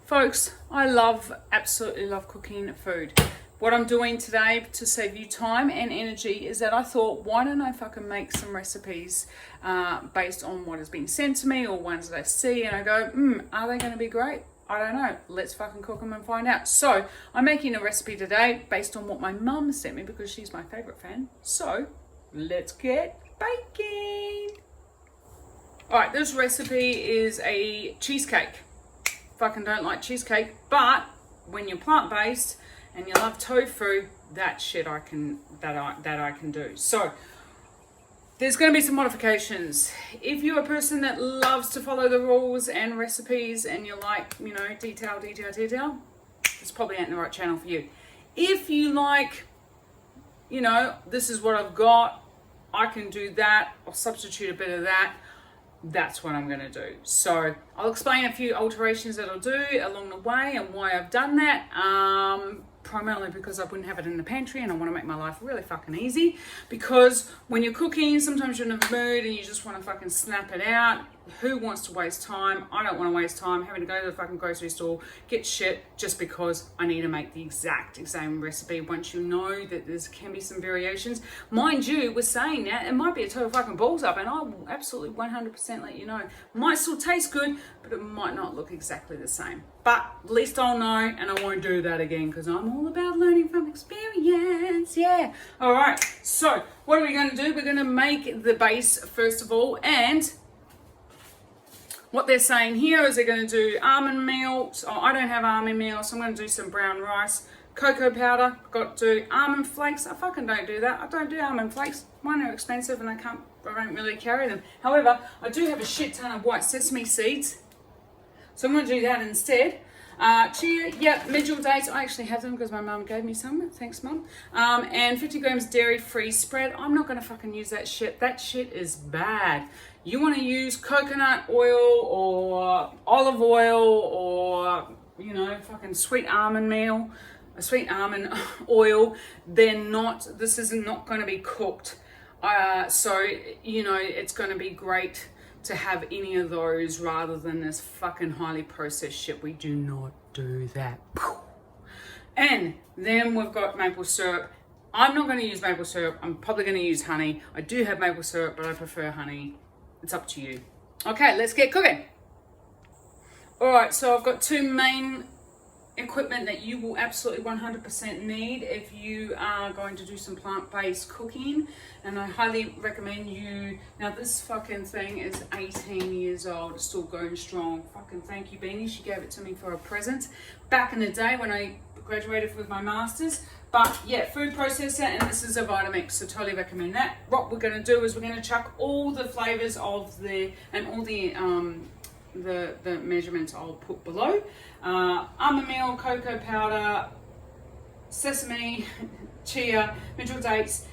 Folks, I absolutely love cooking food. What I'm doing today to save you time and energy is that I thought, why don't I fucking make some recipes based on what has been sent to me or ones that I see, and I go, are they going to be great? I don't know. Let's fucking cook them and find out. So I'm making a recipe today based on what my mum sent me because she's my favorite fan. So let's get baking. All right, this recipe is a cheesecake. Fucking don't like cheesecake, but when you're plant-based and you love tofu, that shit I can do. So there's going to be some modifications. If you're a person that loves to follow the rules and recipes and you like, detail, this probably ain't the right channel for you. If you like, this is what I've got, I can do that, I'll substitute a bit of that, that's what I'm going to do. So I'll explain a few alterations that I'll do along the way and why I've done that. Primarily because I wouldn't have it in the pantry and I want to make my life really fucking easy. Because when you're cooking, sometimes you're in a mood and you just want to fucking snap it out. Who wants to waste time? I don't want to waste time having to go to the fucking grocery store, get shit just because I need to make the exact same recipe. Once you know that there can be some variations. Mind you, we're saying that it might be a total fucking balls up, and I will absolutely 100% let you know. Might still taste good, but it might not look exactly the same. But at least I'll know, and I won't do that again because I'm all about learning from experience. Yeah. All right. So what are we going to do? We're going to make the base first of all, and what they're saying here is they're going to do almond meal. So I don't have almond meal, so I'm going to do some brown rice, cocoa powder. Got to do almond flakes. I fucking don't do that. I don't do almond flakes. Mine are expensive and I don't really carry them. However, I do have a shit ton of white sesame seeds, so I'm going to do that instead. Chia, medijol dates. I actually have them because my mum gave me some. Thanks, mum. And 50 grams dairy-free spread. I'm not going to fucking use that shit. That shit is bad. You want to use coconut oil or olive oil or, fucking sweet almond meal, sweet almond oil. This is not going to be cooked. So, it's going to be great to have any of those rather than this fucking highly processed shit. We do not do that. And then we've got maple syrup. I'm not going to use maple syrup. I'm probably going to use honey. I do have maple syrup, but I prefer honey. It's up to you. Okay, let's get cooking. All right, so I've got two main equipment that you will absolutely 100% need if you are going to do some plant-based cooking, and I highly recommend you. Now this fucking thing is 18 years old, it's still going strong. Fucking thank you, Beanie. She gave it to me for a present back in the day when I graduated with my masters. But yeah, food processor, and this is a Vitamix, so totally recommend that. What we're going to do is we're going to chuck all the flavors of and all the measurements I'll put below. Almond meal, cocoa powder, sesame, chia, medijol dates,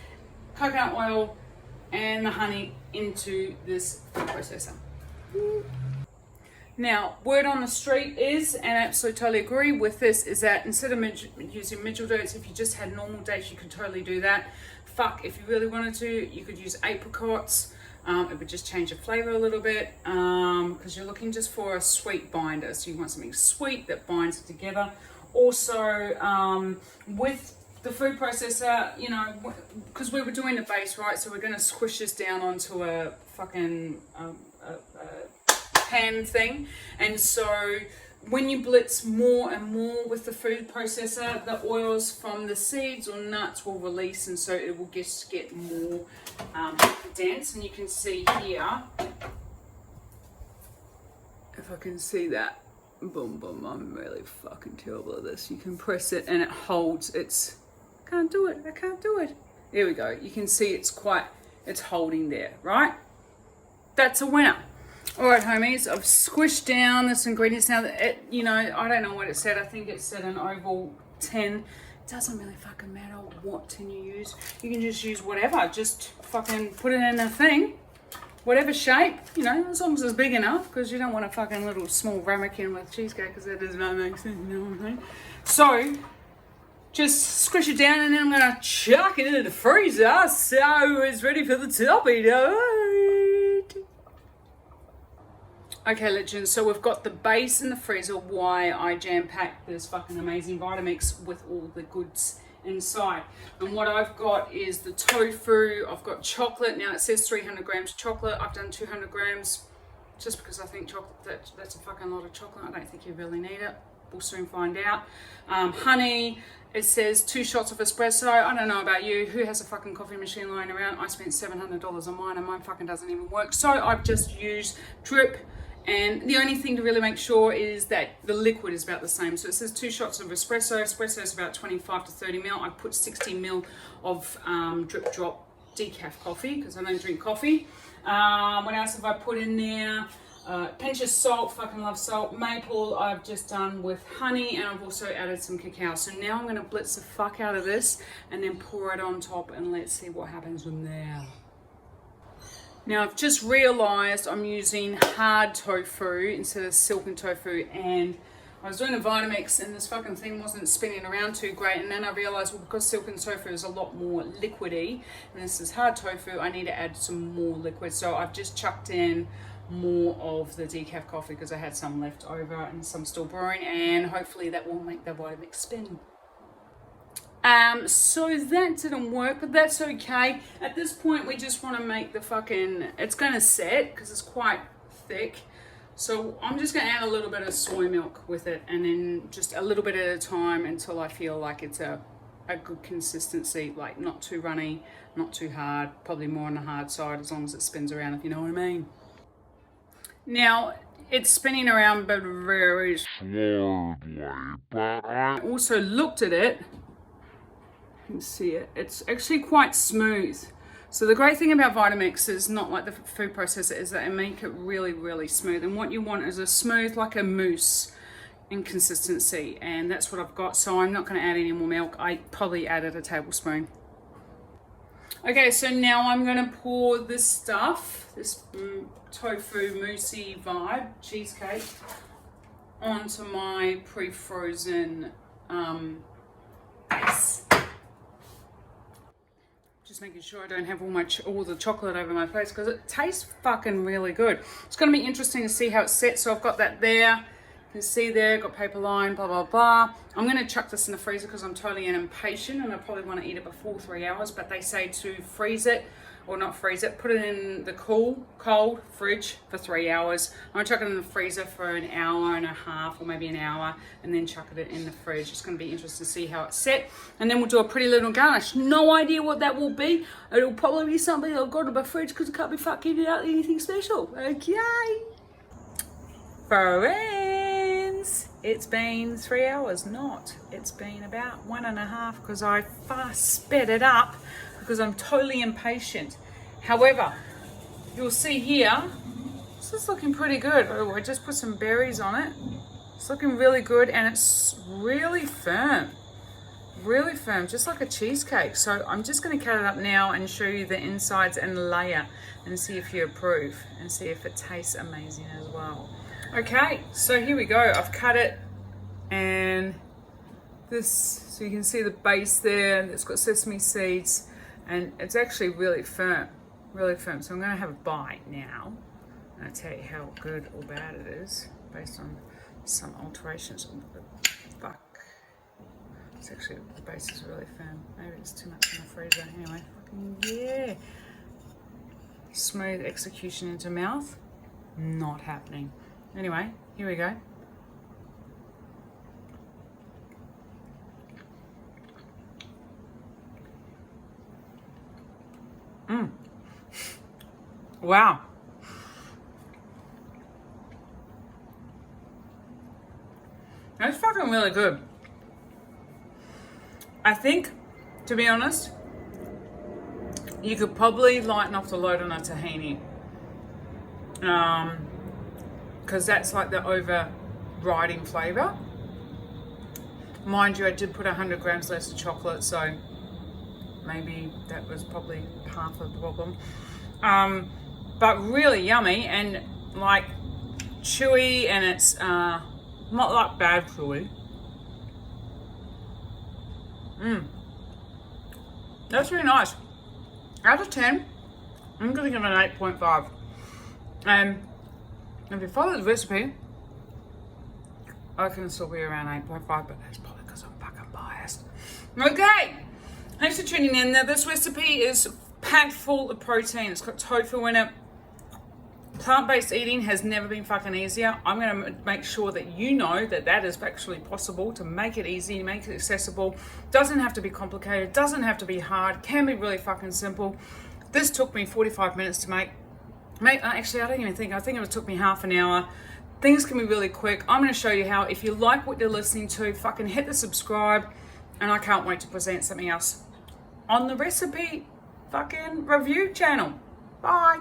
coconut oil, and the honey into this food processor. Now, word on the street is, and I absolutely totally agree with this, is that instead of using medijol dates, if you just had normal dates, you could totally do that. Fuck, if you really wanted to, you could use apricots. It would just change the flavor a little bit because you're looking just for a sweet binder. So you want something sweet that binds it together. Also, with the food processor, because we were doing the base, right? So we're going to squish this down onto a fucking pan thing. And so when you blitz more and more with the food processor, the oils from the seeds or nuts will release, and so it will just get more dense. And you can see here, if I can see that, boom, boom, I'm really fucking terrible at this. You can press it and it holds, I can't do it. There we go. You can see it's holding there, right? That's a winner. All right, homies, I've squished down this ingredients now. I don't know what it said. I think it said an oval tin. It doesn't really fucking matter what tin you use. You can just use whatever. Just fucking put it in a thing, whatever shape, as long as it's big enough, because you don't want a fucking little small ramekin with cheesecake, because that does not make sense, you know what I mean? So just squish it down, and then I'm going to chuck it into the freezer so it's ready for the topping. Okay, legends, so we've got the base in the freezer, why I jam-packed this fucking amazing Vitamix with all the goods inside. And what I've got is the tofu, I've got chocolate. Now it says 300 grams of chocolate, I've done 200 grams, just because I think chocolate, that's a fucking lot of chocolate. I don't think you really need it. We'll soon find out. Honey, it says 2 shots of espresso. I don't know about you, who has a fucking coffee machine lying around? I spent $700 on mine and mine fucking doesn't even work. So I've just used drip. And the only thing to really make sure is that the liquid is about the same. So it says 2 shots of espresso. Espresso is about 25 to 30 ml. I put 60 ml of drip drop decaf coffee because I don't drink coffee. What else have I put in there? Pinch of salt, fucking love salt. Maple I've just done with honey, and I've also added some cacao. So now I'm going to blitz the fuck out of this and then pour it on top, and let's see what happens from there. Now I've just realised I'm using hard tofu instead of silken tofu, and I was doing a Vitamix and this fucking thing wasn't spinning around too great, and then I realised, well, because silken tofu is a lot more liquidy and this is hard tofu, I need to add some more liquid. So I've just chucked in more of the decaf coffee because I had some left over and some still brewing, and hopefully that will make the Vitamix spin. So that didn't work, but that's okay. At this point, we just want to make the fucking, it's going to set because it's quite thick. So I'm just going to add a little bit of soy milk with it, and then just a little bit at a time until I feel like it's a good consistency, like not too runny, not too hard, probably more on the hard side as long as it spins around, if you know what I mean. Now, it's spinning around but very slowly, but I also looked at it. You can see it. It's actually quite smooth. So the great thing about Vitamix is not like the food processor, is that it make it really, really smooth. And what you want is a smooth, like a mousse in consistency. And that's what I've got. So I'm not going to add any more milk. I probably added a tablespoon. Okay, so now I'm going to pour this stuff, this tofu moussey vibe, cheesecake, onto my pre-frozen base. Just making sure I don't have all the chocolate over my face because it tastes fucking really good. It's going to be interesting to see how it sets. So I've got that there. You can see there, got paper line, blah, blah, blah. I'm going to chuck this in the freezer because I'm totally impatient and I probably want to eat it before 3 hours, but they say to freeze it, or not freeze it, put it in the cold fridge for 3 hours. I'm going to chuck it in the freezer for an hour and a half or maybe an hour, and then chuck it in the fridge. It's going to be interesting to see how it's set. And then we'll do a pretty little garnish. No idea what that will be. It'll probably be something I'll go to my fridge because I can't be fucking out anything special. Okay. Friends, it's been 3 hours. Not. It's been about 1.5 because I fast sped it up because I'm totally impatient. However, you'll see here, this is looking pretty good. Oh, I just put some berries on it. It's looking really good, and it's really firm, just like a cheesecake. So I'm just going to cut it up now and show you the insides and layer and see if you approve and see if it tastes amazing as well. Okay, so here we go. I've cut it, and this, so you can see the base there. It's got sesame seeds, and it's actually really firm, So I'm going to have a bite now, and I'll tell you how good or bad it is based on some alterations. Fuck. It's actually, the base is really firm. Maybe it's too much in the freezer. Anyway, fucking yeah. Smooth execution into mouth. Not happening. Anyway, here we go. Wow. That's fucking really good. I think, to be honest, you could probably lighten off the load on a tahini. Because that's like the overriding flavour. Mind you, I did put 100 grams less of chocolate, so maybe that was probably half of the problem. But really yummy and like chewy, and it's not like bad chewy. That's really nice. Out of 10, I'm gonna give it an 8.5. If you follow the recipe, I can still be around 8.5, but that's probably because I'm fucking biased. Okay, thanks for tuning in. Now, this recipe is packed full of protein. It's got tofu in it. Plant-based eating has never been fucking easier. I'm going to make sure that you know that that is actually possible, to make it easy, make it accessible. Doesn't have to be complicated, doesn't have to be hard, can be really fucking simple. This took me 45 minutes to make. Actually, I think it took me half an hour. Things can be really quick. I'm going to show you how. If you like what you're listening to, fucking hit the subscribe, and I can't wait to present something else on the recipe fucking review channel. Bye.